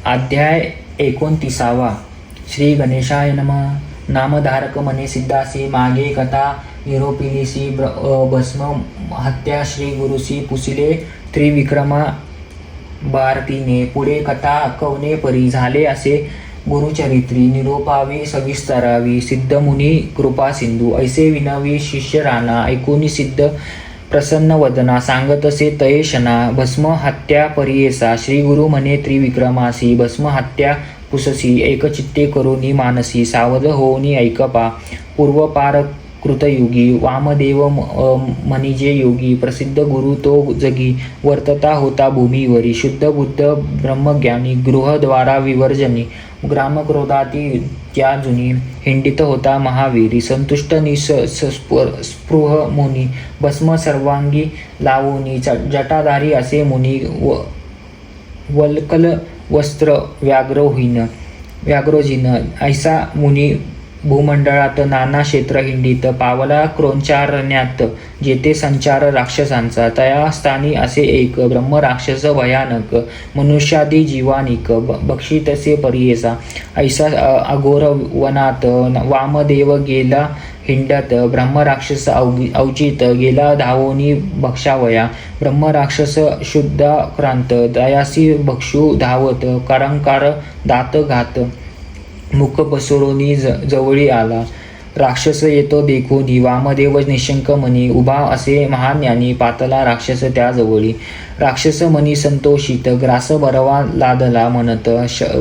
अध्याय 29. श्री गणेशाय नमः. नामधारक म्हणे सिद्धासी मागे कथा निरोपिलीसी भस्म हत्या श्री गुरुसी पुसिले त्रिविक्रमा भारतीने. पुढे कथा कवने परी झाले असे गुरुचरित्री निरोपावी सविस्तरावी सिद्धमुनी कृपा सिंधू ऐसे विनवी शिष्य राणा ऐकुनी सिद्ध प्रसन्न वदना सांगतसे तयेशना भस्म हत्या परियेसा श्री गुरु म्हणे त्रिविक्रमासी भस्म हत्या पुससी एकचित्ते करोनी मानसी सावध होऊनी ऐकपा पूर्वपार कृतयुगी वामदेव मनिजे योगी प्रसिद्ध गुरु तो जगी वर्तता होता भूमीवरी शुद्ध बुद्ध ब्रह्मज्ञानी गृहद्वारा विवर्जनी ग्रामक्रोधाती त्या जुनी हिंडित होता महावीरी संतुष्ट स्पृह मुनी भस्म सर्वांगी लावोनी जटाधारी असे मुनी वल्कल वस्त्र व्याघ्रोजीन ऐसा मुनी भूमंडळात नाना क्षेत्र हिंडित पावला क्रोंचारण्यात जेथे संचार राक्षसांचा तया स्थानी असे एक ब्रह्मराक्षस भयानक मनुष्यादी जीवानिक बक्षितसे परियेसा ऐसा अघोर वनात वामदेव गेला हिंडत ब्रह्मराक्षस अवचित गेला धावोनी भक्षावया ब्रह्मराक्षस शुद्धाक्रांत दयासी भक्षू धावत करंकार दात घात मुख पसरोनी जवळी आला राक्षस येतो देखोनी वामदेव निशंक मनी उभा असे महाज्ञानी पातला राक्षस त्या जवळी राक्षस मनी संतोषित ग्रास बरवा लादला म्हणत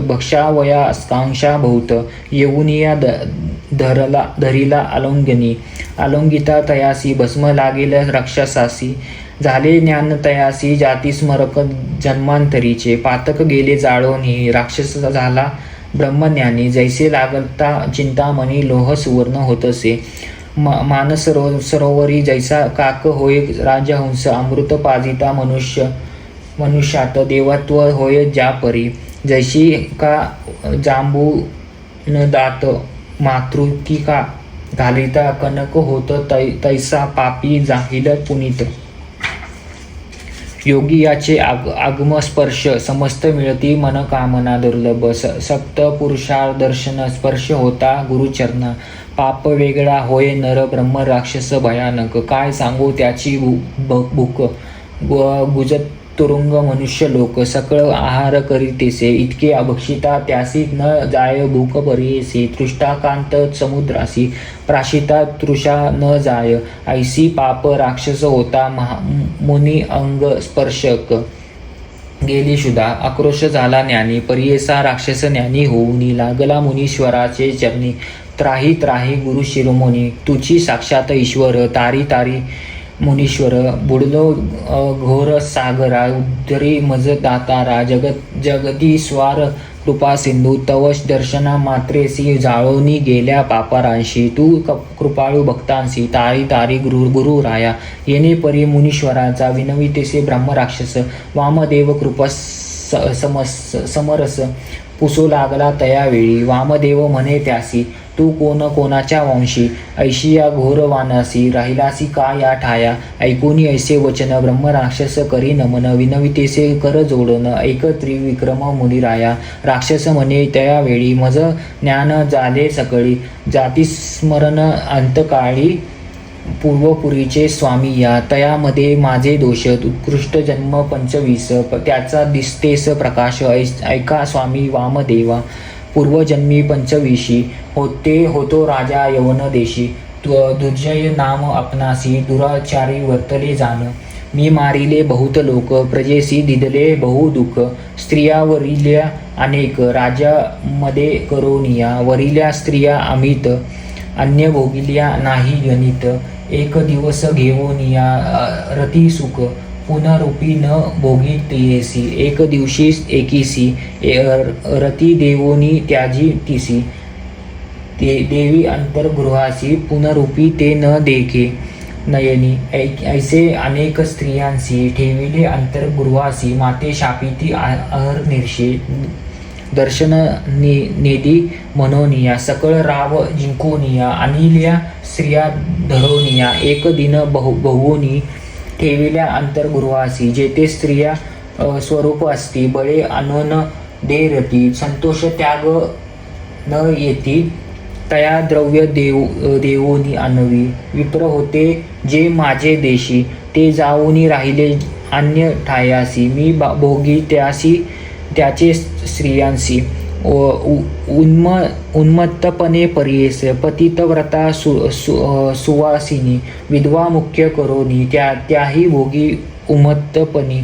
भक्षावया कांक्षा बहुत येऊनिया धरिला अलंगिता तयासी भस्म लागेल राक्षसासी झाले ज्ञान तयासी जाती स्मरक जन्मांतरीचे पातक गेले जाळोनी राक्षस झाला ब्रह्मज्ञानी जैसे लागता चिंतामणी लोह सुवर्ण होतसे मानस सरोवरी जैसा काक होय राजहंस अमृत पाजिता मनुष्यात देवत्व होय ज्या परी जैशी का जांबू न दात मातृकिका घालिता कनक होत तैसा पापी जाहिल पुनीत योगी याचे आगमस्पर्श समस्त मिळती मनकामना दुर्लभ सप्त पुरुषादर्शन स्पर्श होता गुरुचरणा पाप वेगळा होय नर ब्रह्म राक्षस भयानक काय सांगू त्याची भूक गुजत तुरुंग मनुष्य लोक सकळ आहार करीतेसे इतके अभक्षिता त्यासी न जाय भूक परियेसी तृष्टाकांत समुद्रासी प्राशिता तृषा न जाय ऐसी पाप राक्षस होता मुनी अंग स्पर्शक गेली शुदा आक्रोश झाला ज्ञानी परियेसा राक्षस ज्ञानी होऊनी लागला मुनीश्वराचे चरणी त्राही त्राही गुरु शिरोमणी तुची साक्षात ईश्वर तारी तारी मुनीश्वर बुडलो घोर सागरा उद्धरी मज दातारा जगदीश्वर कृपा सिंधू तवश दर्शना मात्रेसी जाळोनी गेल्या पापारांशी तू कृपाळू भक्तांशी तारी तारी गुरु राया येणे परी मुनीश्वराचा विनवितेसे ब्रह्मराक्षस वामदेव कृपा समरस पुसू लागला तयावेळी वामदेव म्हणे त्यासी तू कोणाच्या वंशी ऐशी या घोर वानासी राहिलासी का या ठाया ऐकूनी ऐसे वचन ब्रह्मराक्षस करी नमन विनवितेसे कर जोडन एक त्रिविक्रम मुनिराया राक्षस म्हणे त्यावेळी मज ज्ञान झाले सकळी जाती स्मरण अंतकाळी पूर्वपुरीचे स्वामी या तयामध्ये माझे दोष उत्कृष्ट जन्म 25 त्याचा दिसतेस प्रकाश ऐका स्वामी वामदेवा पूर्वजन्मी 25 होतो राजा यवन देशी दुर्जय नाम आपणासी दुराचारी वर्तले जाण मी मारिले बहुत लोक प्रजेसी दिदले बहु दुःख स्त्रिया वरिल्या अनेक राजामध्ये करोनिया वरिल्या स्त्रिया अमित अन्य भोगिल्या नाही गणित एक दिवस घेऊनिया रती सुख पुनरूपी न भोगितेसी एक दिवशी एकीसी रती देवोनी त्याजी तिसी देवी अंतर्गृहासी पुनरूपी ते न देखे नयनी ऐसे अनेक स्त्रियांसी ठेविले अंतर्गृहासी माते शापिती अहर्निशी दर्शन नेदी मनोनिया सकळ राव जिंकोनिया अनिल्या स्त्रिया धरोनिया एक दिन बहुनी ठेविल्या अंतर्गृहासी जेथे स्त्रिया स्वरूप असती बळे अनोन दे रती संतोष त्याग न येती तया द्रव्य देवोनी आणवी. विप्र होते जे माझे देशी ते जाऊनी राहिले अन्य ठायासी. मी भोगी त्यासी त्याचे स्त्रियांसी उन्मत्तपणे परेस पतितव्रता सुवासिनी विधवा मुख्य करोनी त्याही भोगी उन्मत्तपणी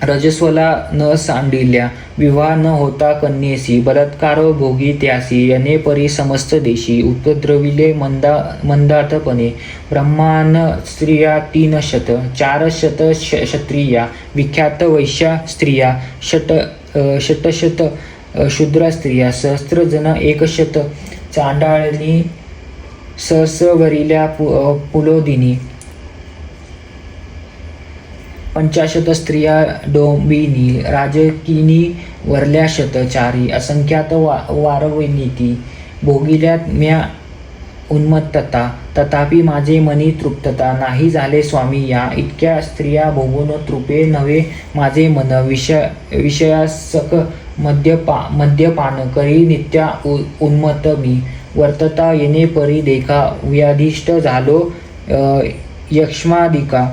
रजस्वला न सांडिल्या विवाह न होता कन्येसी बलात्कार भोगी त्यासी यने परी समस्त देशी उपद्रविले मंदातपणे ब्रह्मान स्त्रिया 300 400 क्षत्रिया विख्यात वैश्या स्त्रिया शतशत शूद्र स्त्रिया सहस्त्रजन 100 चांडाळणी सहस्रवरिल्या पुलोदिनी 50 स्त्रिया डोंबिनी राजकिनी वरल्या शतचारी असंख्यात वारविनीती भोगिल्यात म्या उन्मत्तता तथापि माझे मनी तृप्तता नाही झाले स्वामी या इतक्या स्त्रिया भोगून तृपे नव्हे माझे मन विषयासक मद्यपान करी नित्या उन्मत्त मी वर्तता येणे परी देखा व्याधिष्ट झालो यक्ष्मादिका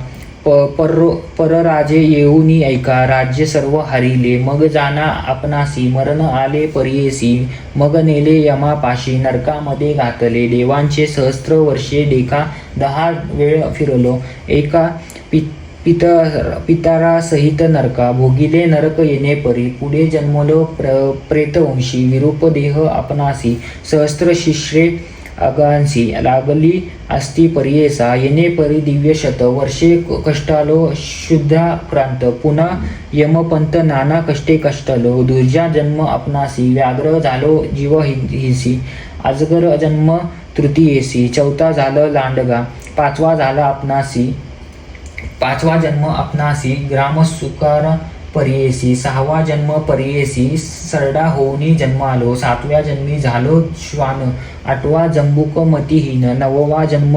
परराजे येऊनी ऐका राज्य सर्व हरिले मग जाना आपणासी मरण आले परियेसी मग नेले यमापाशी नरकामध्ये घातले देवांचे सहस्त्र वर्षे देखा 10 वेळ फिरलो एका पितरासहित नरका भोगिले नरक येणे परी पुढे जन्मलो प्रेतवंशी विरूप देह आपणासी सहस्त्र शिश्रे अगांसी लागली अस्ति परियेसा येणे परी दिव्य शत वर्षे कष्टालो शुद्धाक्रांत पुन्हा यमपंत नाना कष्टे कष्टलो दुर्जा जन्म आपणासी व्याघ्र झालो जीव हिसी अजगर जन्म तृतीयेसी चौथा झालं लांडगा पाचवा जन्म आपणासी ग्राम सुकार परियेसी 6वा जन्म परियेसी सरडा होऊनी जन्मालो 7व्या जन्मी झालो श्वान 8वा जंबुक मतिहीन 9वा जन्म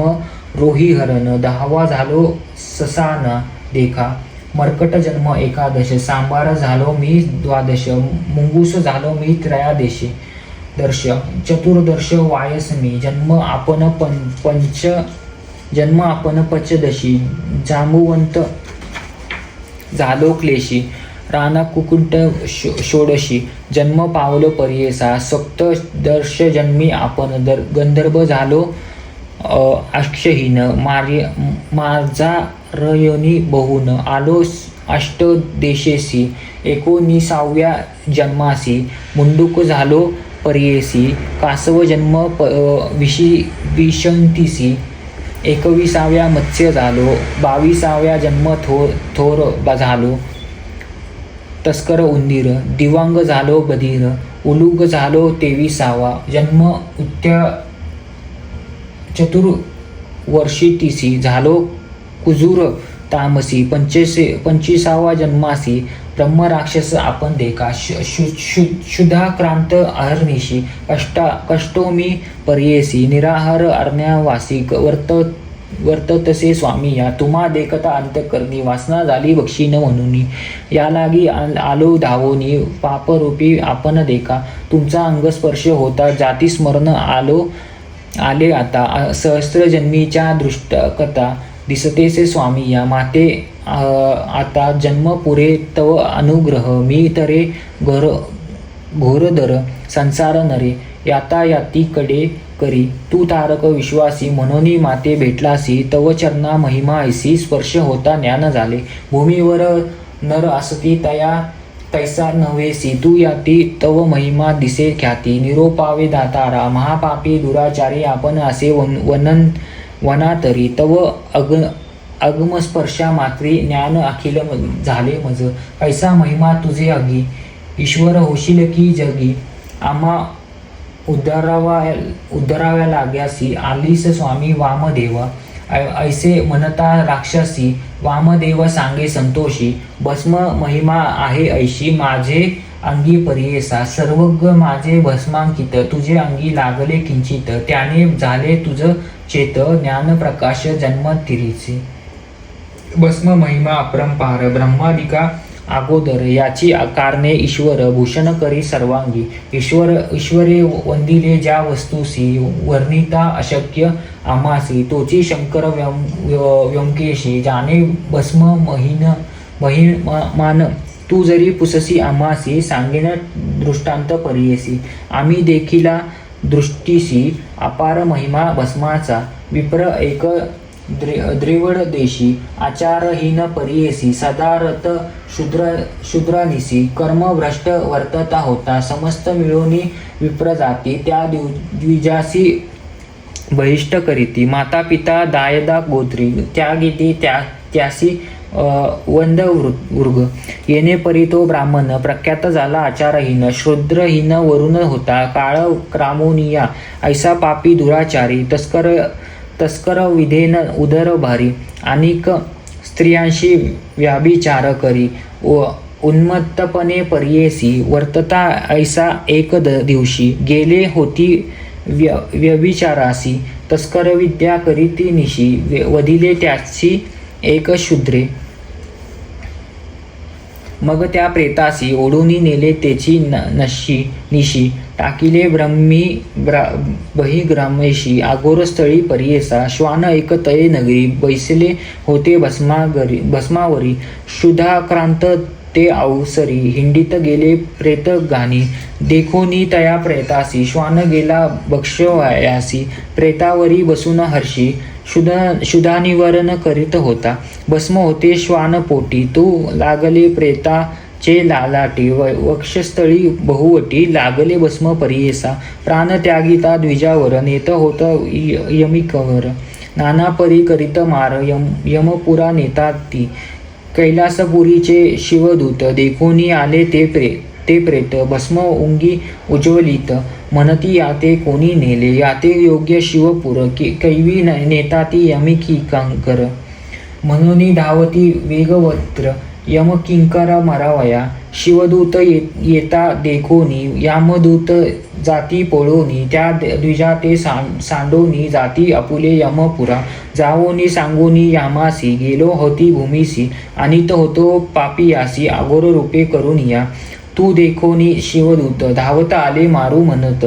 रोहीहरण 10वा झालो ससाना देखा मर्कट जन्म 11 सांबार झालो मी 12 मुंगूस झालो मी 13 दर्श चतुर्दश वायसमी जन्म आपण पंचदशी जांबुवंत झालो क्लेशी राना कुकुट षोडशी जन्म पावलो परियेसा सप्तदर्श जन्मी आपण गंधर्व झालो अक्षहीन मार्जारयोनी बहुन आलो अष्टदेशेसी 19व्या जन्मासी मुंडूक झालो परियेसी कासव जन्म विशंतीसी 21व्या मत्स्य झालो 22व्या जन्म थोर झालो तस्कर उंदीर दिवांग झालो बधीर उलूग झालो 23वा जन्म चतुर्वर्षीतीसी झालो कुजूर तामसी 25वा जन्मासी ब्रह्मराक्षस आपण देखा शुद्धाक्रांत अहर्निशी कष्टोमी परियेसी निराहार अरण्यावासी वर्ततसे स्वामी या तुम्हा देखता अंतकरणी वासना झाली बक्षीन म्हणून या लागी आलो धावोनी पापरूपी आपण देखा तुमचा अंगस्पर्श होता जाती स्मरण आले आता सहस्त्र जन्मीच्या दृष्ट कथा दिसतेसे स्वामी या माते आता जन्म पुरे तव अनुग्रह मी तरे घोरदर संसार नरे यातायाती कडे करी तू तारक विश्वासी म्हणून माते भेटलासी तव चरणा महिमा ऐसी स्पर्श होता ज्ञान झाले भूमीवर नर असती तैसा नव्हेसी तू याती तव महिमा दिसे ख्याती निरोपावे दातारा महापापी दुराचारी आपण असे वनातरी तव अगमस्पर्शा मात्री ज्ञान अखिल झाले मज कैसा महिमा तुझे अगी ईश्वर होशील की जगी आम्हा उद्धराव्या लाग्यासी आलीस स्वामी वामदेव ऐसे म्हणता राक्षसी वामदेव सांगे संतोषी भस्म महिमा आहे ऐशी माझे अंगी परियेसा सर्वज्ञ माझे भस्मांकित तुझे अंगी लागले किंचित त्याने झाले तुझ चेत ज्ञान प्रकाश जन्म तिरीचे भस्म महिमा अपरंपार ब्रह्मादिका अगोदर याची कारणे ईश्वर भूषण करी सर्वांगी. ईश्वरे वंदिले ज्या वस्तूसी वर्णिता अशक्य आम्हासी. तोची शंकर व्यंकेशी जाणे भस्म महिमान. तू जरी पुससी आम्हासी सांगेन दृष्टांत परियेसी. आम्ही देखिला दृष्टीसी अपार महिमा भस्माचा. विप्र एक द्रिवड देशी आचारहीन परियेसी. सदा रत शूद्रानिसी कर्मभ्रष्ट वर्तता होता. समस्त मिळवणी विप्र जाती त्या द्विजासी बहिष्ट करीती. माता पिता दायदा गोत्री त्यागीती त्यासी वंद वृग. येणे परी तो ब्राह्मण प्रख्यात झाला आचारहीन. शूद्रहीन वरून होता काळ क्रामोनिया. ऐसा पापी दुराचारी तस्कर विधेन उदर भारी. अनेक स्त्रियांशी व्याभिचार करी उन्मत्तपणे परियेसी. वर्तता ऐसा एक दिवशी गेले होती व्यभिचारासी. तस्कर विद्या करीती निशी वधिले त्याची एक शूद्रे. मग त्या प्रेतासी ओढून नेले तेची निशी. टाकिले ब्रह्मी बहिग्रामेशी. अघोर स्थळी परियेसा. श्वान एक तये नगरी बैसले होते भस्मावरी. क्षुधाक्रांत ते अवसरी हिंडीत गेले प्रेत गाणी. देखोनी तया प्रेतासी श्वान गेला भक्षयासी. प्रेतावरी बसून हर्षी क्षुधानिवारण करीत होता. भस्म होते श्वान पोटी. तू लागले प्रेताचे लालाटी. वक्षस्थळी बहुवटी लागले भस्म परियेसा. प्राण त्यागिता द्विजावर नेत होत यमिकवर. नाना परी करीत मार यमपुरा नेता ती. कैलासपुरीचे शिवदूत देखोनी आले ते प्रेत. भस्म उंगी उज्ज्वलित म्हणती याते कोणी नेले. याते योग्य शिवपुर कैवी नेता ती यमिकिंकर. म्हणून धावती वेगवत्र यमकिंकर मरावया. शिवदूत येता देखोनी यामदूत जाती पळोनी. त्या द्विजा ते सांडोनी जाती आपुले यमपुरा. जावोनी सांगोनी यामासी गेलो होती भूमीसी. अनित होतो पापियासी अघोर रूपे करून या. तू देखोनी शिवदूत धावत आले मारू म्हणत.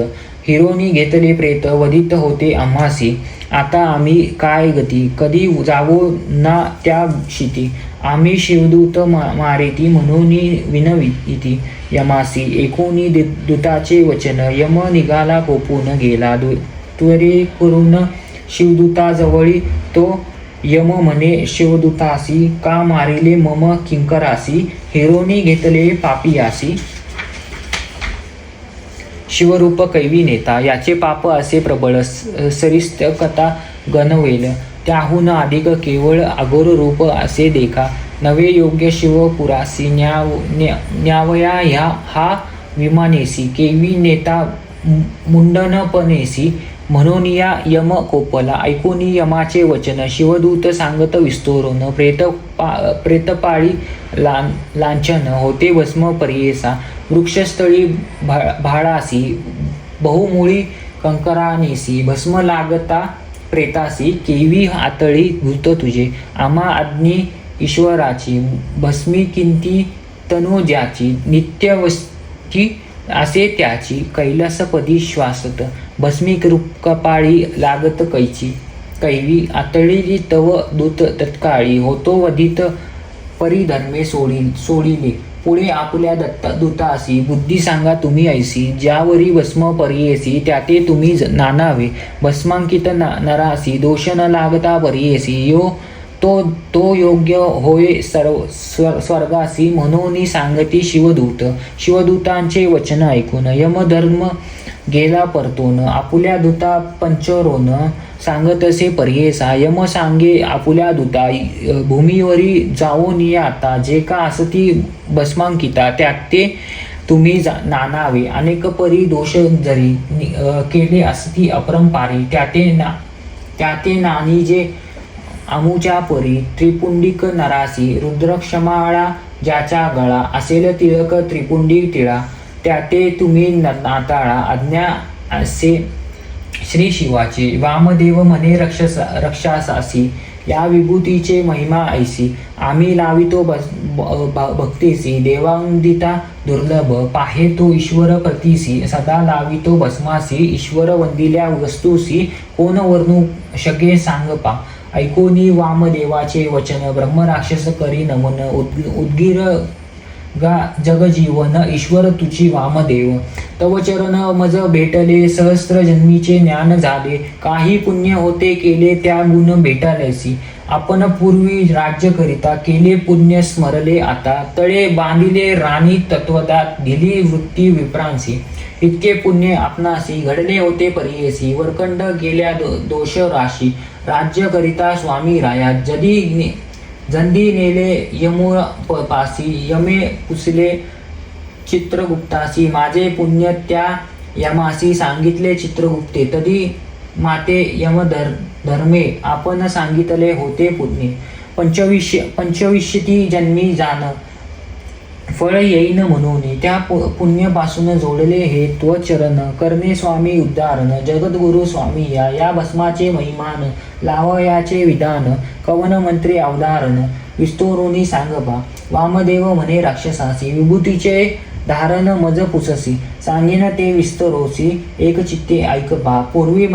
हिरोनी घेतले प्रेत वधित होते आम्हासी. आता आम्ही काय गती कधी जावो ना त्या शिती. आम्ही शिवदूत मारेती म्हणून विनविती यमासी. एकोणी दूताचे वचन यम निघाला कोपून गेला. त्वरे करून शिवदूताजवळी तो यम म्हणे शिवदूतासी. का मारिले मम किंकरासी. हिरोनी घेतले पापियासी. शिवरूप कैवी नेता याचे पाप असे प्रबळ सरिस्त कथा गणवेल. त्याहून अधिक केवळ अघोर रूप असे देखा. नवे योग्य शिवपुरासी न्यावया हा विमानेसी. केवी नेता मुंडनपणेसी. म्हणून या यम कोपला. ऐकून यमाचे वचन शिवदूत सांगत विस्तोरून. प्रेतपाळी लांछन होते भस्म परियेसा. वृक्षस्थळी भाळासी बहुमुळी कंकरानेसी. भस्म लागता प्रेतासी केवी आतळी भूत तुझे. आम्हा आज्ञे ईश्वराची भस्मी किंती तनु ज्याची. नित्यवस्ती असे त्याची कैलासपदी श्वासत. भस्मी कपाळी लागत कैवी आतळी तव दूत तत्काळी. होतो वधित परिधर्मे सोडिले. पुढे आपल्या दूतासी बुद्धी सांगा तुम्ही ऐसी. ज्यावरी भस्म परियेसी त्याते तुम्ही नानावे. भस्मांकित नरासी दोष न लागता परियेसी. तो योग्य होय स्वर्गासी. म्हणून सांगती शिवदूत. शिवदूतांचे वचन ऐकून यमधर्म गेला परतून. आपुल्या दूता पंचरोन सांगतसे परियेसा. यम सांगे आपुल्या दूता भूमीवरी जाऊन या आता. जे का असती भस्मांकिता त्यात ते तुम्ही नानावे. अनेक परी दोष जरी केले असती अपरंपारी. त्याते नानी जे आमुच्या परी. त्रिपुंडिक नरासी रुद्रक्षमाळा ज्याचा गळा. असेल तिळक त्रिपुंडी टिळा. त्याते तुम्ही नाताळा. आज्ञा असे श्री शिवाची. वामदेव म्हणे रक्षासासी. या विभूतीचे महिमा ऐसी आम्ही लावितो भक्तीसी देवांदिता दुर्लभ पाहे तो ईश्वर प्रतीसी सदा लावितो भस्मासी ईश्वर वंदिल्या वस्तूसी कोण वर्णू शके सांगपा ऐकोनी वामदेवाचे वचन ब्रह्मराक्षस करी नमन उद्गीर गा जगजीवन ईश्वर तुची वामदेव तव चरण मज भेटले सहस्त्र जन्मीचे ज्ञान झाले काही पुण्य होते केले त्या गुण भेटालेसी आपण पूर्वी राज्य करिता केले पुण्य स्मरले आता तळे बांधिले राणी तत्वदात दिली वृत्ती विप्रांसी इतके पुण्य आपणासी घडले होते परियेसी वरकंड गेल्या दोष राशी राज्य करिता स्वामी राया जंदी नेले यमु पासी यमे पुसले चित्रगुप्तासी माझे पुण्य त्या यमासी सांगितले चित्रगुप्ते तदी माते यम धर्मे आपण सांगितले होते पुण्य पंचविंशती जन्मी जाण फळ येईन म्हणून त्या पुण्यापासून जोडले हे त्वचरण करणे स्वामी उद्धारण जगद्गुरु स्वामी या भस्माचे महिमान लावयाचे विधान कवन मंत्री अवधारण विस्तोरुनी सांगपा वामदेव म्हणे राक्षसासी विभूतीचे धारण मज पुससी सांगेन ते विस्तरोसी एक चित्ते ऐकपा पूर्वी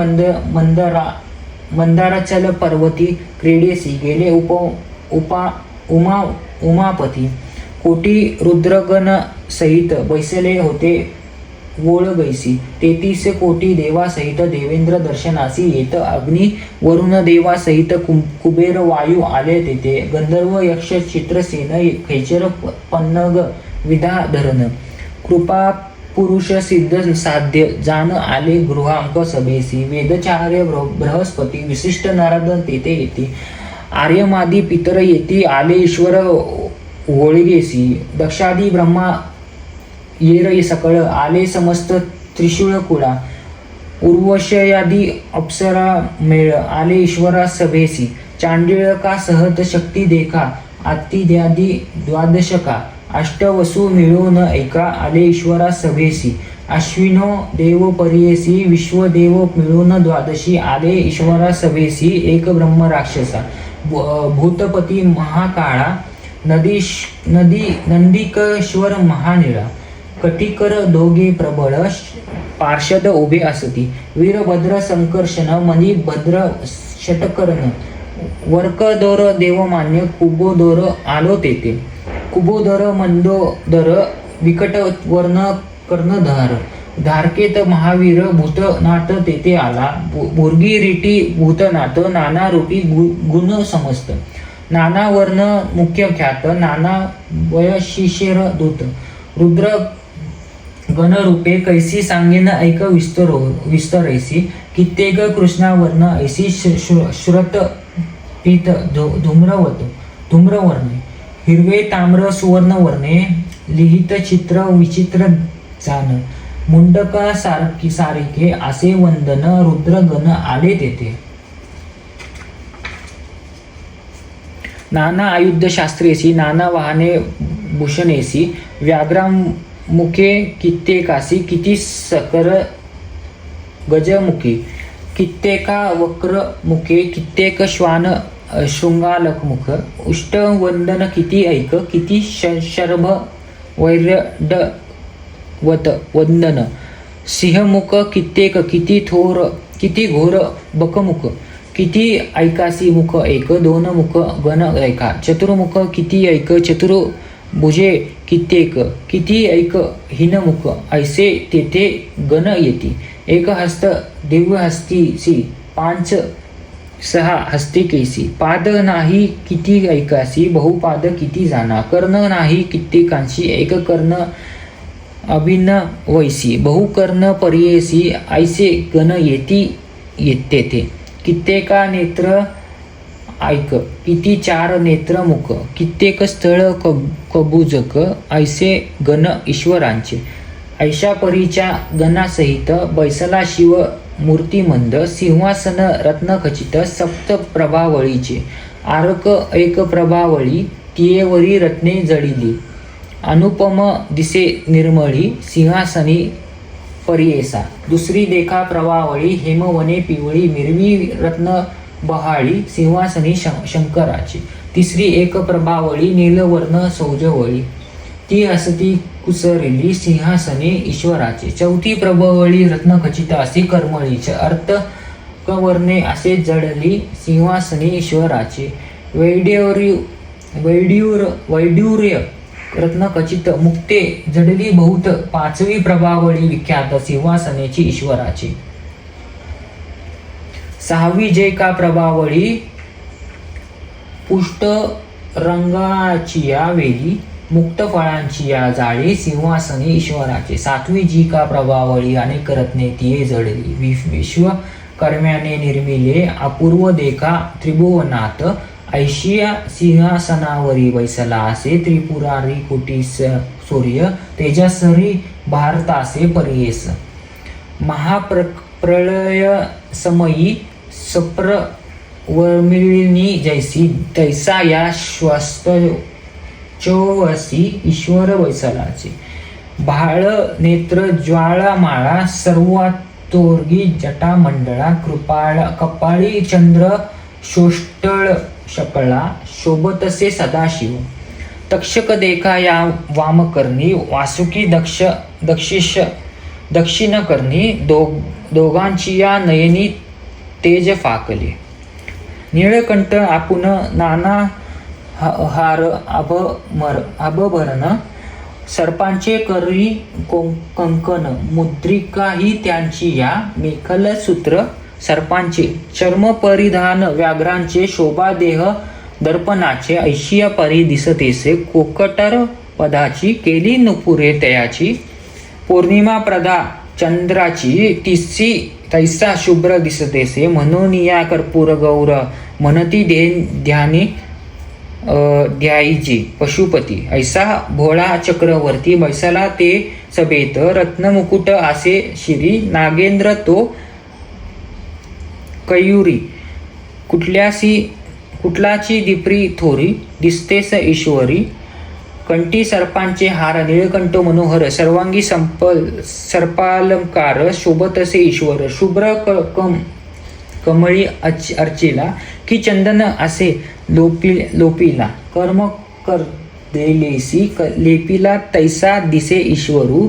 मंदाराचल पर्वती क्रीडेसी गेले उमापती कोटी रुद्रगण सहित बैसले होते वोळगैसी 33 कोटी देवासहित देवेंद्र दर्शनासी येत अग्नी वरुण देवासहित कुबेर वायू आले तेथे गंधर्व यक्ष चित्रसेन खैचर पन्नग विधाधरण कृपा पुरुष सिद्ध साध्य जाण आले गृहांक सभेसी वेदचार्य बृहस्पती विशिष्ट नारद तेथे येते आर्यमादी पितर येती आले ईश्वर होळगेसी दक्षादी ब्रह्मा येर सकळ आले समस्त त्रिशूळ कुळा उर्वशयादी अप्सरा मेळ आले ईश्वरा सभेसी चांडिळका सहत शक्ती देखा आतिद्यादी द्वादशका अष्टवसू मिळून ऐका आले ईश्वरा सभेसी अश्विनो देव परियेसी विश्वदेव मिळून द्वादशी आले ईश्वरा सभेसी एक ब्रह्म राक्षसा भूतपती महाकाळा नंदिकेश्वर महानिळा कटिकर दोघे प्रबळ पार्षद उभे असती वीरभद्र संकर्षण मणिभद्र षटकर्ण वर्कदोर देवमान्य कुबोदर आलो तेथे कुबोदर मंदोदर विकट वर्ण कर्णधार धारकेत महावीर भूतनाथ तेथे आला भुर्गी रीटी भूतनाथ नाना रूपी गुण समस्त नाना वर्ण मुख्य ख्यात नाना वयशिशेर दूत रुद्र गणरूपे कैसी सांगेन ऐक विस्तरैसी कित्येक कृष्णावर्ण ऐसी श्रुत पीत धूम्रवर्णे हिरवे ताम्र सुवर्ण वर्णे लिहित चित्र विचित्र जाण मुंडका सारिके असे वंदन रुद्रगण आले तेथे नाना आयुध शास्त्रेसी नाना वाहने भूषणेसी व्याघ्रामुखे कित्येकासी किती सकर गजमुखी कित्येका वक्र मुखे कित्येक श्वान शृंगालकमुख उष्टवंदन किती ऐक किती शर्भ वैर्यडवत वंदन सिंहमुख कित्येक किती थोर किती घोर बकमुख किती ऐकासी मुख एक दोन मुख गण ऐका चतुर्मुख किती ऐक चतुर्भुजे कित्येक किती ऐक हिनमुख ऐसे तेथे गण येती एक हस्त दिव्य हस्तीसी पांच सहा हस्तिकेसी पाद नाही किती ऐकासी बहुपाद किती जाना कर्ण नाही कित्येकांशी एक कर्ण अभिन्न वैसी बहुकर्ण परियेसी ऐसे गण येती तेथे कित्येका नेत्र ऐक किती चार नेत्र मुख कित्येक स्थळ कबुजक ऐसे गण ईश्वरांचे ऐशा परीच्या गणासहित बैसला शिव मूर्तिमंद सिंहासन रत्नखचित सप्त प्रभावळीचे आरक एक प्रभावळी तियेवरी रत्ने जळिली अनुपम दिसे निर्मळी सिंहासनी परियेसा दुसरी देखा प्रवावळी हेमवने पिवळी मिरवी रत्न बहाळी सिंहासनी शंकराची. तिसरी एक प्रभावळी नीलवर्ण सौजवळी, ती असती कुसरली सिंहासने ईश्वराचे. चौथी प्रभावळी रत्नखचित असे करमळीचे, अर्थ कवर्णे असे जडली सिंहासने ईश्वराचे. वैड्यूर्य रत्नखचित मुक्ते जडली बहुत, पाचवी प्रभावळी विख्यात सिंहासनेची ईश्वराची. सहावी जय का प्रभावळी पुष्ट रंगाची या वेली, मुक्त फळांची या जाळी सिंहासने ईश्वराचे. सातवी जी का प्रभावळी अनेक रत्ने तिये जडली, विश्वकर्म्याने निर्मिले अपूर्व देखा त्रिभुवनात. ऐशिया सिंहासनावरी बैसला असे त्रिपुरारी कोटी सूर्य, तेजसरी भारतासे परियेस. महाप्रलय समयी सप्र वर्मिळी जैसी, तैसा या श्वस्त चोवसी ईश्वर बैसलाचे. भाळ नेत्र ज्वाळामाळा सर्वातोर्गी जटा मंडळा, कपाळी चंद्र शोष्टळ शकळा, शोभतसे सदाशिव. तक्षक देखा या वामकर्णी, वासुकी दक्षिण करणी, दोघांची या नयनी तेज फाकले. नीळकंठ आपण नाना हार आभरण, सर्पांचे करी कंकण, मुद्रिका ही त्यांची या. मेखल सूत्र सर्पांचे, चर्म परिधान व्याघ्रांचे, शोभा देह दर्पणाचे. ऐशिया परी दिसतेसे कोकटर पदाची, केली नुपुरे तयाची. पौर्णिमा प्रदा चंद्राची, तैसा शुभ्र दिसतेसे. म्हणून या कर्पूर गौर म्हणती ध्यानी ध्यायीजी पशुपती. ऐसा भोळा चक्रवर्ती बैसला ते सभेत, रत्नमुकुट असे शिरी. नागेंद्र तो कयुरी, कुठलाची दिप्री थोरी, दिसतेस ईश्वरी. कंठी सर्पांचे हार, नीळकंठ मनोहर, सर्वांगी सर्पालंकार, शोभतसे ईश्वर. शुभ्र कमळी अर्चिला, की चंदन असे लोपिला. कर्म करदेलेसी लेपिला, तैसा दिसे ईश्वरू.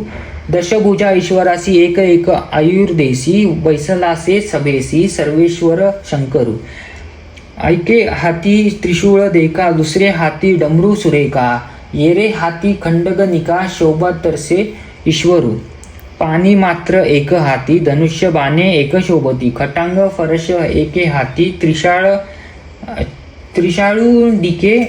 दशभुजा ईश्वरासी एक एक आयुर्देसी, बैसलासे सभेसी सर्वेश्वर शंकरू. ऐके हाती त्रिशूळ देखा, दुसरे हाती डमरू सुरेखा. येरे हाती खंडगनिका, शोभा तरसे ईश्वरू. पाणी मात्र एक हाती, धनुष्य बाणे एक शोभती. खटांग फरश एके हाती, त्रिशाळू डिके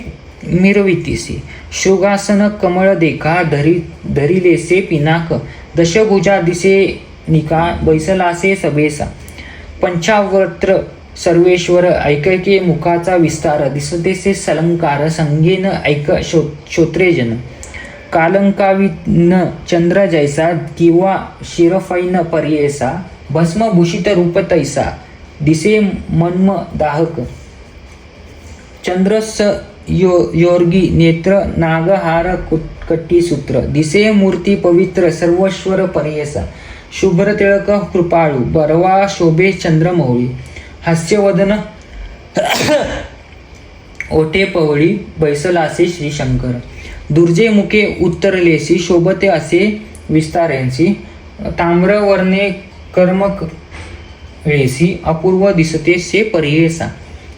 मिरवितीसी. शृगासन कमळ देखा, धरिलेसे पिनाक. दशभुजा दिसे निका, बैसलासे सभेसा. पंचावत्र सर्वेश्वर ऐकैके मुखाचा विस्तार, दिसतेसे सलंकार. संगेन ऐक श्रोत्रेजन. कालंकाविन चंद्र जैसा, किंवा शिरफैन परियेसा. भस्मभूषित रूप तैसा, दिसे मन्म दाहक. चंद्रस योर्गी नेत्र, नागहार कट्टी सूत्र. दिसे मूर्ती पवित्र, सर्वश्वर परियेसा. शुभ्र तिळक कृपाळू, बरवा शोभे चंद्रमौळी. हास्यवदन ओटे पवळी, बैसलासे श्रीशंकर. दुर्जे मुखे उत्तरलेसी, शोभते असे विस्तारेंसी. ताम्रवर्णे कर्मकळेसी, अपूर्व दिसते से परियेसा.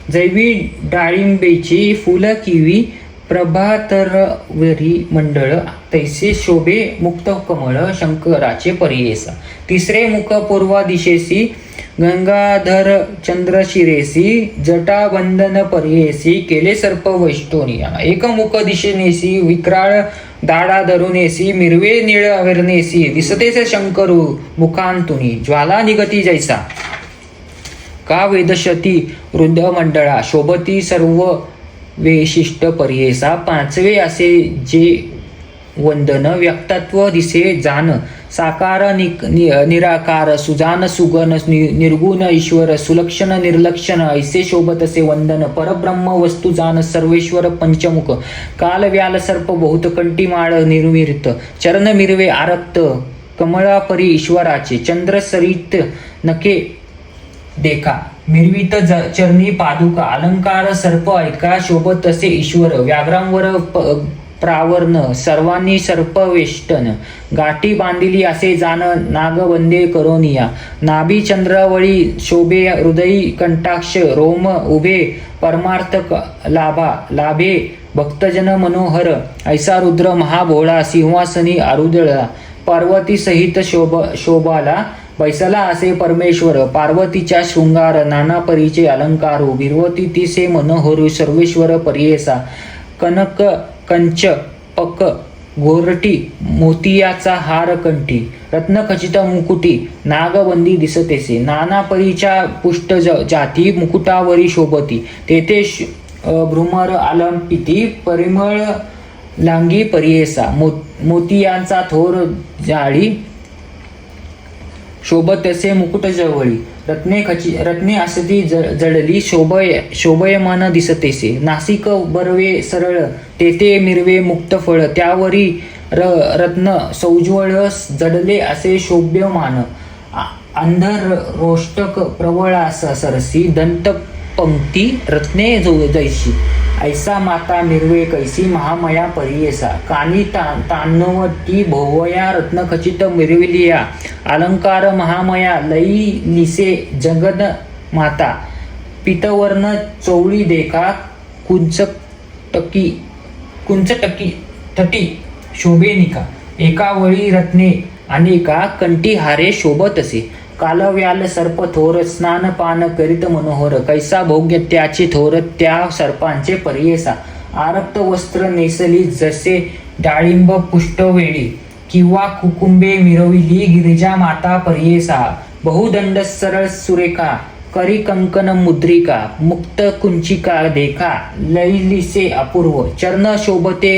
जैवी डाळिंबेची फुल किवी, प्रभातरवरी मंडळ. तैसे शोभे मुक्त कमळ, शंकराचे परियेसा. तिसरे मुख पूर्वा दिशेसी, गंगाधर चंद्रशिरेसी. जटाबंधन परियेसी, केले सर्प वैष्टोनिया. एकमुख दिशेनेसी, विक्राळ दाडा धरुनेसी. मिरवे निळ अविरनेसी, दिसतेस शंकरू मुखांतुनी. ज्वाला निगती जैसा, का वेदशती वृद्ध मंडळा. शोभती सर्व वैशिष्ट परियेसा. पाचवे असे जे वंदन, व्यक्तत्व दिसे जान. साकार निराकार, सुजान सुगन, निर्गुण ईश्वर. सुलक्षण निर्लक्षण, ऐसे शोभतसे वंदन. परब्रह्म वस्तू जान, सर्वेश्वर पंचमुख. काल व्याल सर्प बहुत, कंटीमाळ निर्मित. चरण मिरवे आरक्त, कमळापरी ईश्वराचे. चंद्र सरित नखे देखा, मिरवित चरणी पादुका अलंकार सर्प ऐका शोभत तसे ईश्वर व्याघ्रांवर प्रावरण सर्वांनी सर्पवेष्टन गाठी बांधिली असे जाण नागवंदे करोनिया नाभी चंद्रावळी शोभे हृदयी कंटाक्ष रोम उभे परमार्थ लाभे भक्तजन मनोहर ऐसा रुद्र महाभोळा सिंहासनी आरुदळा पार्वती सहित शोभाला बैसला असे परमेश्वर पार्वतीच्या शृंगार नाना परीचे अलंकारू बिरवती तिसे मनोहरू सर्वेश्वर पर्येसा कनक कंच पक गोरटी मोतियाचा हार कंठी रत्नखचित मुकुटी नागबंदी दिसतेसे नाना परीच्या पुष्ट जाती मुकुटावरी शोभती तेथे भ्रुमर आलंपिती परिमळ लांगी पर्येसा मोतियांचा थोर जाळी शोभतसे मुकुट जवळी रत्ने असती जडली शोभयमान दिसतेसे नासिक बरवे सरळ तेथे मिरवे मुक्त फळ त्यावरी रत्न सौज्वळ जडले असे शोभ्यमान अंधर रोष्टक प्रवळास सरसी दंत पंक्ती रत्ने जैशी ऐसा माता मिरवे कैसी महामया परियेसा कानी तान्नवटी भोवया रत्नखचित मिरविलिया अलंकार महामया लई निसे जगन माता पितवर्ण चौळी देखा कुंचटकी तटी शोभेनिका एका वळी रत्ने अनेका कंठी हारे शोभत असे कालव्याल सर्प थोर स्नानपान करीत मनोहर कैसा भोग्य त्याची थोर त्या सर्पांचे पर्येसा आरक्त वस्त्र नेसली जसे डाळिंब पुष्टवेळी किंवा कुकुंबे मिरविली गिरिजा माता पर्येसा बहुदंड सरळ सुरेखा करी कंकन मुद्रिका मुक्त कुंचिका देखा लैलिसे अपूर्व चरण शोभते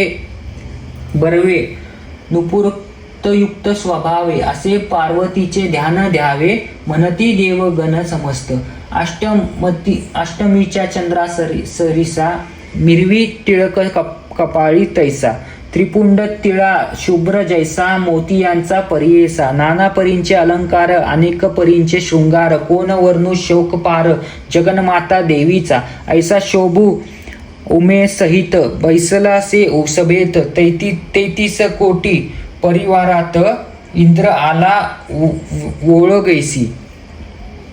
बरवे नुपुरयुक्त स्वभावे असे पार्वतीचे ध्यान द्यावे म्हणती देव गण समस्त अष्टमीच्या चंद्रा सरिसा मिरवी टिळक कपाळी तैसा त्रिपुंड तिळा शुभ्र जैसा मोतियांचा पर्येसा नाना परींचे अलंकार अनेक परींचे शृंगार कोण वर्णू शोकपार जगन्माता देवीचा ऐसा शोभू उमे सहित बैसलासे सभेत 33 कोटी परिवारात इंद्र आला ओळगैसी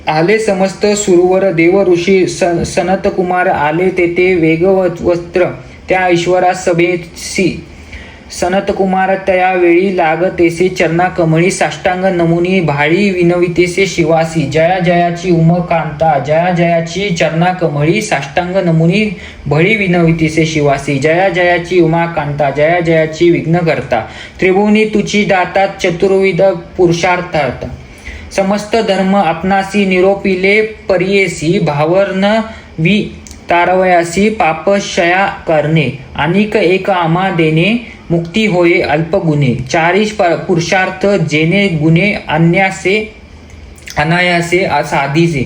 आले समस्त सुरवर देव ऋषी सनत कुमार आले तेथे वेगवत वस्त्र त्या ईश्वरा सभेसी सनत कुमार त्या वेळी लागतेसे चरणा कमळी साष्टांग नमुनी भाळी विनवितेसे शिवासी जया जयाची उमकांता जया जयाची चरणा कमळी साष्टांग नमुनी भळी विनवितेसे शिवासी जया जयाची उमाकांता जया जयाची विघ्नकर्ता त्रिभुवनी तुची दातात चतुर्विध पुरुषार्थार्थ समस्त धर्म आपणासी निरोपिले पर्येसी भावर्ण वि तारवयासी पापशया करणे अनिक एक आमा देणे मुक्ती होय अल्पगुणे चारिश पुरुषार्थ जेने गुणे अनायासे साधीचे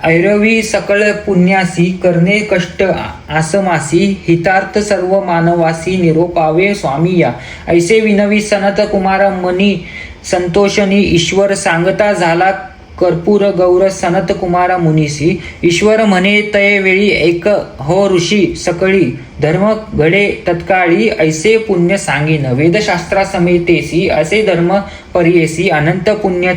ऐरवी सकळ पुण्यासी करणे कष्ट आसमासी हितार्थ सर्व मानवासी निरोपावे स्वामी या ऐसे विनवी सनत कुमार मनी संतोषनी ईश्वर सांगता झाला कर्पूर गौर सनत कुमार मुनीसी ईश्वर म्हणे तये वेळी एक हो ऋषी सकळी धर्म घडे तत्काळी ऐसे पुण्य सांगेन वेदशास्त्रा समेतेसी असे धर्म पर्येसी अनंत पुण्य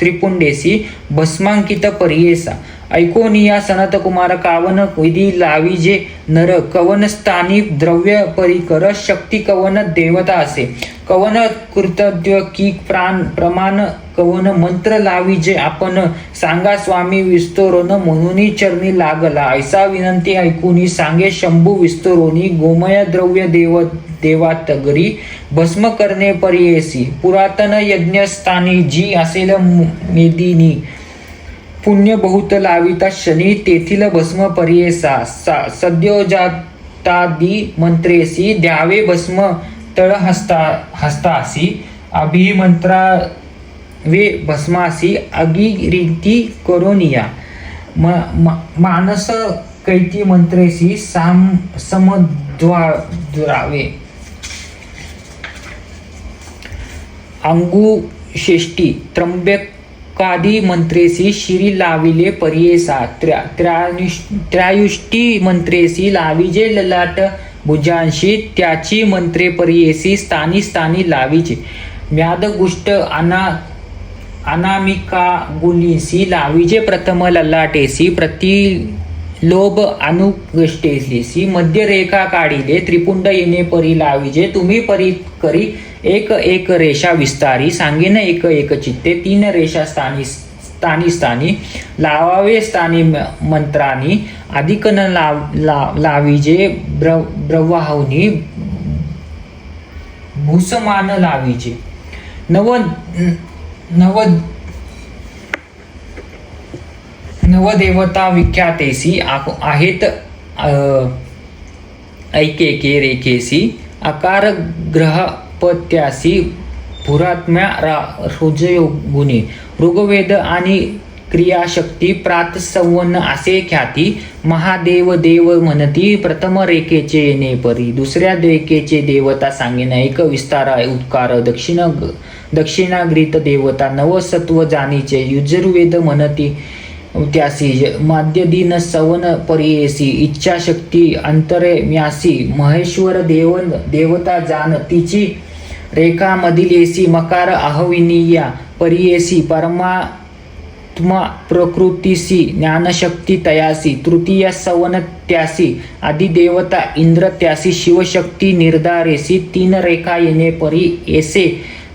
त्रिपुंडेसी भस्मांकित पर्येसा ऐकोनिया सनत कुमार कावन विधी लाविजे नर कवन स्थानी द्रव्य परिकर शक्ती कवन देवता असे कवन कृतज्ञ की प्रमाण कवन मंत्र लाविजे आपण सांगा स्वामी विस्तोरण म्हणून चरणी लागला ऐसा विनंती ऐकूनी सांगे शंभू विस्तरोनी गोमय द्रव्य देवात गरी भस्म करणे पर्येसी पुरातन यज्ञस्थानी जी असेल मेदिनी पुण्य बहुत लाविता शनी तेथील भस्म पर्येसा सद्योजातादी मंत्रेसी द्यावे भस्म तळ हस्तासी अभिमंत्रावे भस्मासी अगिरीती करोनिया मानस कैती मंत्रेसी समद्वारावे अंगुशेष्टी त्र्यंबक त्र्यंबकादी मंत्रेसी श्री लाविले पर्येसा त्रयायुष्टी मंत्रेसी लाविजे ललाट भुजांशी त्याची मंत्रे पर्येसी स्थानी स्थानी लाविजे व्यादगुष्ट अनामिका गुलिसी लाविजे प्रथम ललाटेसी प्रतिलोभ अनुगष्टेसी मध्यरेखा काढिले त्रिपुंड येणे परी लाविजे तुम्ही परी करी एक एक रेषा विस्तारी सांगेन एक एक चित्ते तीन रेषा स्थानी स्थानी लावावे स्थानी मंत्रानी अधिकन लाविजे ब्रवाहुनी भूसमान लाविजे नवदेवता विख्यातेसी आहेत ऐकेके रेखेसी आकार ग्रहपत्यासी पुरात्म्या हृजयोगुणी ऋग्वेद आणि क्रियाशक्ती प्रातसंवन असे ख्याती महादेव देव म्हणती प्रथम रेखेचे येणे परी दुसऱ्या रेखेचे देवता सांगेन एक विस्तार उद्कार दक्षिणाग्रीत देवता नवसत्व जाणीचे युजुर्वेद म्हणती त्यासी माध्यदीन सवन परियेसी इच्छाशक्ती अंतरम्यासी महेश्वर देवता जाण तिची रेखा मधील मकार अहविनीया परियेसी परमात्मा प्रकृतीसी ज्ञानशक्ती तयासी तृतीय सवन त्यासी अधिदेवता इंद्र त्यासी शिवशक्ती निर्धारेसी तीन रेखा येणे परी येसे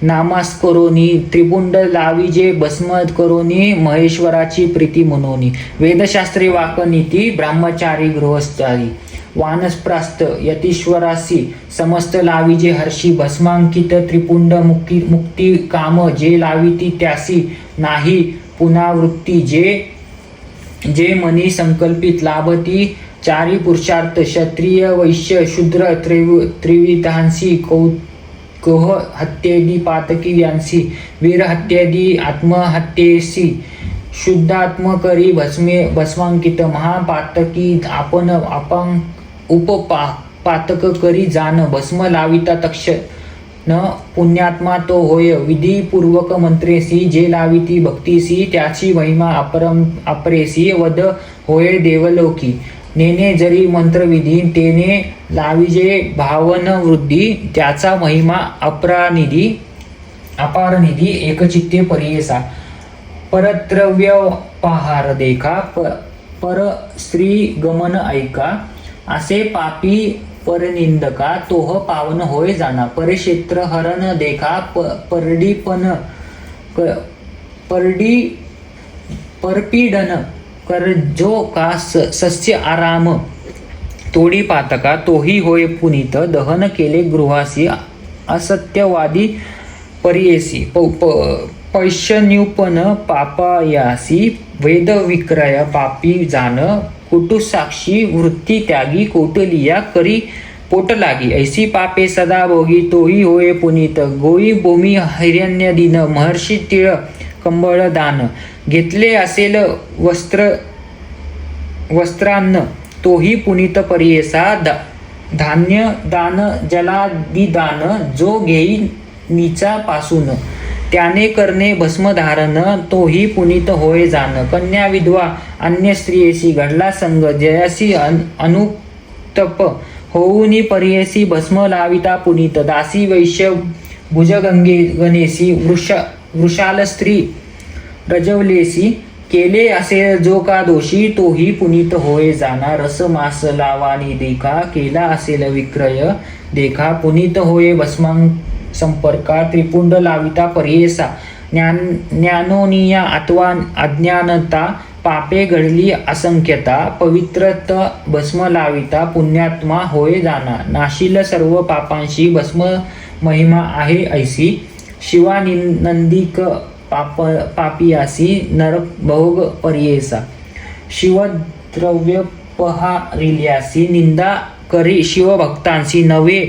नामास्करोनी त्रिपुंड लाविजे भस्म करोनी महेश्वराची प्रीती मनोनी वेदशास्त्री वाकनीती ब्रह्मचारी गृहस्थारी वानस्प्रास्त यतीश्वरासी समस्त लाविजे हर्षी भस्मांकित त्रिपुंड मुक्ती काम जे लाविती त्यासी नाही पुनरावृत्ती जे मनी संकल्पित लाभती चारी पुरुषार्थ क्षत्रिय वैश्य शूद्र त्रिविधांसी कोह हत्येदी पातकी यांसी वीर हत्येदी आत्महत्येसी शुद्धात्म करी भस्मांकित महापातकी आपण उपपातक करी जाण भस्म लाविता तक्षण पुण्यात्मा तो होय विधीपूर्वक मंत्रेसी जे लाविती भक्तीसी त्याची महिमा अपरेसी वद होय देवलोकी नेने जरी मंत्रविधी तेने लाविजे भावन वृद्धी त्याचा महिमा अपारनिधी एकचित्ते परियेसा परद्रव्य पहार देखा पर स्त्री गमन ऐका असे पापी परनिंदका तोह पावन होय जाना परिक्षेत्र हरण देखा परपीडन करजो का सस्य आराम तोडी पातका तोही होय पुनीत दहन केले गृहासी असत्यवादी परियेसी पैशन्युपन पापायासी वेद विक्रय पापी जान कुटुसाक्षी वृत्ती त्यागी कोटलिया करी पोट लागी ऐसी पापे सदा भोगी तोही होय पुनीत गोई भूमी हिरण्य दिन महर्षी तिळ कंबळ दान घेतले असेल वस्त्रान्न तोही पुनीत परियेसा धान्य दान जलादी दान जो घेई नीचा पासून त्याने करणे भस्मधारण तोही पुनीत होय जाण कन्या विधवा अन्य स्त्रियेसी घडला संग जयासी अनुतप होऊनी परियेसी भस्म लाविता पुनीत दासी वैश्य भुजगंगे गणेसी वृषाल स्त्री रजवलेसी केले असे जो का दोषी तोही पुनीत होय जाना रस मास लावानी देखा केला असेल विक्रय देखा पुनीत होय भस्मां संपर्का त्रिपुंड लाविता परियेसा ज्ञानोनिया अथवा अज्ञानता पापे घडली असंख्यता पवित्रत भस्म लाविता पुण्यात्मा होय जाना नाशील सर्व पापांशी भस्म महिमा आहे ऐसी शिवानंदिक पापियासी नरभोग परियेसा शिवद्रव्य पहारिल्यासी निंदा करी शिवभक्तांसी नवे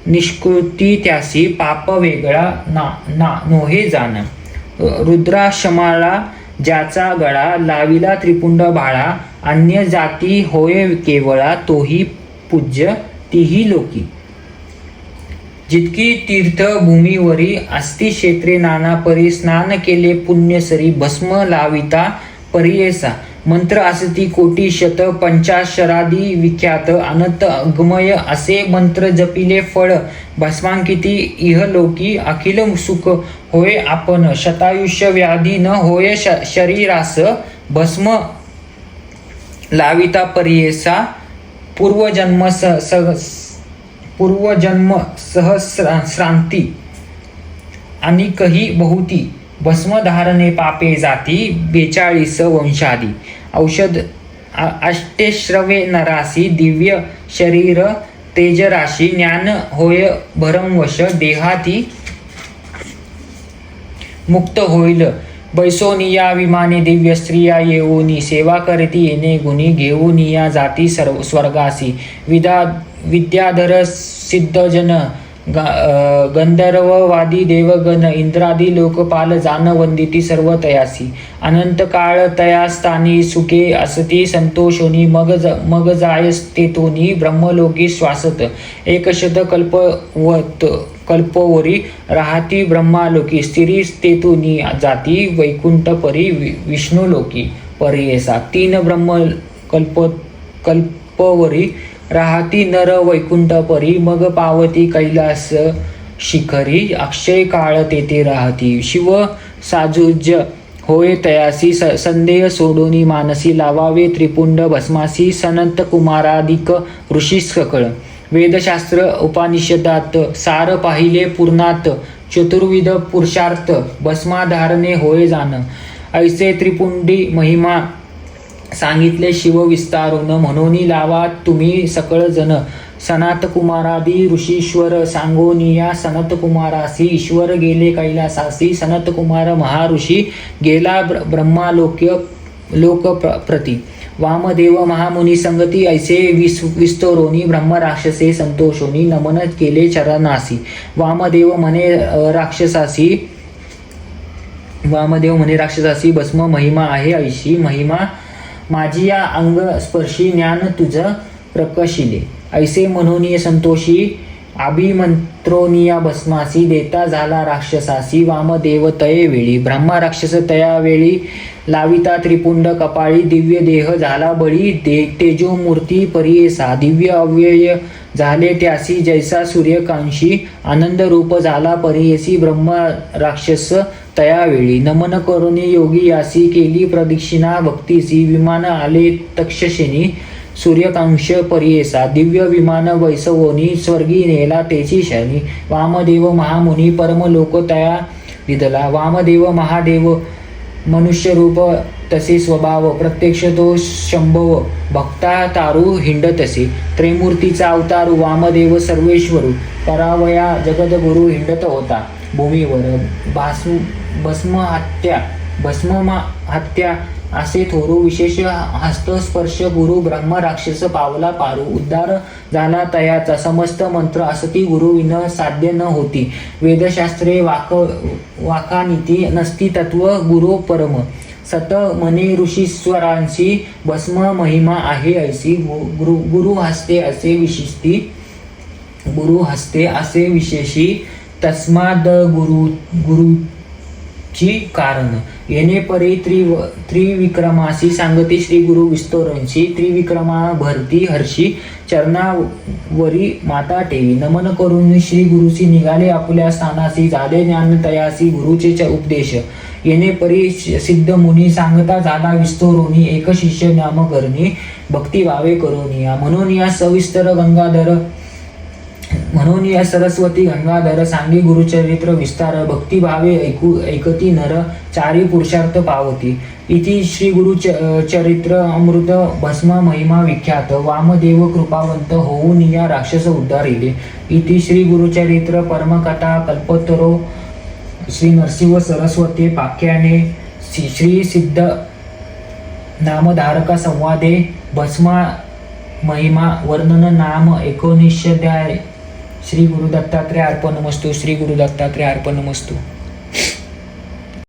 निष्कृती त्यासी पाप वेगळा नोहे जाण रुद्राशमाला ज्याचा गळा लाविला त्रिपुंड बाळा अन्य जाती होय केवळा तोही पूज्य तीही लोकी जितकी तीर्थभूमीवरी अस्ति क्षेत्रे नाना परी स्नान केले पुण्यसरी भस्म लाविता परियेसा मंत्र असती कोटी शत पंचाशरादी विख्यात अनंत अगमय असे मंत्र जपिले फळ भस्मांकिती इहलोकी अखिल सुख होय आपण शतायुष्य व्याधी न होय शरीरास भस्म लाविता परियेसा पूर्वजन्म सहस्रांती आणि कही बहुती भस्मधारणे पापे जाती 42 वंशादी औषध अष्टेश्रवे नरासी दिव्य शरीर तेजराशी ज्ञान होय भरमवश देहाती मुक्त होईल बैसोनिया विमाने दिव्य स्त्रिया येऊनी सेवा करती येणे गुणी घेऊनिया जाती स्वर्गासी विद्याधर सिद्धजन गंधर्ववादी देवगण इंद्रादी लोकपाल जान वंदिती सर्व तयासी अनंत काळ तया स्थानी सुखे असती संतोषोनी मग जायस्तेतोनी ब्रह्मलोकी श्वासत एकशत कल्पवरी राहती ब्रह्मालोकी स्थिरी तेतुनी जाती वैकुंठ परी विष्णुलोकी परियेसा 3 ब्रह्म कल्पवरी राहती नर वैकुंठ परी मग पावती कैलास शिखरी अक्षय काळ तेथे राहती शिव साजुज्य होय तयासी संदेह सोडोनी मानसी लावावे त्रिपुंड भस्मासी सनंत कुमाराधिक ऋषी सकळ वेदशास्त्र उपनिषदात सार पाहिले पूर्णात चतुर्विध पुरुषार्थ भस्माधारणे होय जाण ऐसे त्रिपुंडी महिमा सांगितले शिव विस्तारून म्हणून लावा तुम्ही सकळ जन सनात कुमारादी ऋषीश्वर सांगोनिया सनत कुमारासी ईश्वर गेले कैलासासी सनत कुमार महाऋषी गेला लोक प्रती वामदेव महामुनी संगती ऐसे विस्तरोनी ब्रह्म राक्षसे संतोषोनी नमन केले चरणासी वामदेव म्हणे राक्षसासी भस्म महिमा आहे ऐशी महिमा माझी या अंग स्पर्शी ज्ञान तुझ प्रकशिले ऐसे म्हणून संतोषी अभिमंत्रोनिया भस्मासी देता झाला राक्षसासी वामदेव तये वेळी ब्रह्मा राक्षस तया वेळी लाविता त्रिपुंड कपाळी दिव्य देह झाला बळी तेजोमूर्ती परियेसा दिव्य अव्यय झाले त्यासी जैसा सूर्यकांशी आनंद रूप झाला परियेसी ब्रह्म राक्षस तयावेळी नमन करून योगी यासी केली प्रदक्षिणा भक्तीसी विमान आले तक्षशिनी सूर्यकांक्ष परियेसा दिव्य विमान वैसवोनी स्वर्गी नेला तेची शनी वामदेव महामुनी परमलोक तया विदला वामदेव महादेव मनुष्य रूप तसे स्वभाव प्रत्यक्ष तो शंभव भक्ता तारू हिंडतसे त्रिमूर्तीचा अवतारू वामदेव सर्वेश्वरू परावया जगदगुरु हिंडत होता भूमीवर भस्म हत्या असे थोरू विशेष हस्तस्पर्श गुरु ब्रह्म राक्षस पावला पारू उद्धार झाला तयाचा समस्त मंत्र असती गुरु विन साध्य न होती वेदशास्त्रे वाकानीती नसती तत्व गुरु परम सत मने ऋषीश्वरांशी भस्म महिमा आहे ऐसी गुरु हस्ते असे विशेषी तस्माद गुरुची कारण येणे परी त्रिविक्रमासी सांगती श्री गुरु विस्तोरणशी त्रिविक्रमा भरती हर्षी चरणावरी माता ठेवी नमन करून श्री गुरुसी निघाले आपल्या स्थानासी झाले ज्ञान तयासी गुरुचे उपदेश येणे परी सिद्ध मुनी सांगता झाला विस्तोरोनी एक शिष्य नाम करणी भक्ती भावे करोनिया म्हणून या सरस्वती गंगाधर सांगी गुरुचरित्र विस्तार भक्ती भावे ऐकती नर चारी पुरुषार्थ पावती इति श्री गुरु चरित्र अमृत भस्म महिमा विख्यात वामदेव कृपावंत होऊन या राक्षस उद्धारिले इति श्री गुरुचरित्र परमकथा कल्पतरो श्री नरसिंह सरस्वती पाख्याने श्री सिद्ध नामधारका संवादे भस्मा महिमा वर्णन नाम 19 श्री गुरु दत्तात्रय अर्पणमस्तु श्री गुरु दत्तात्रय अर्पणमस्तु।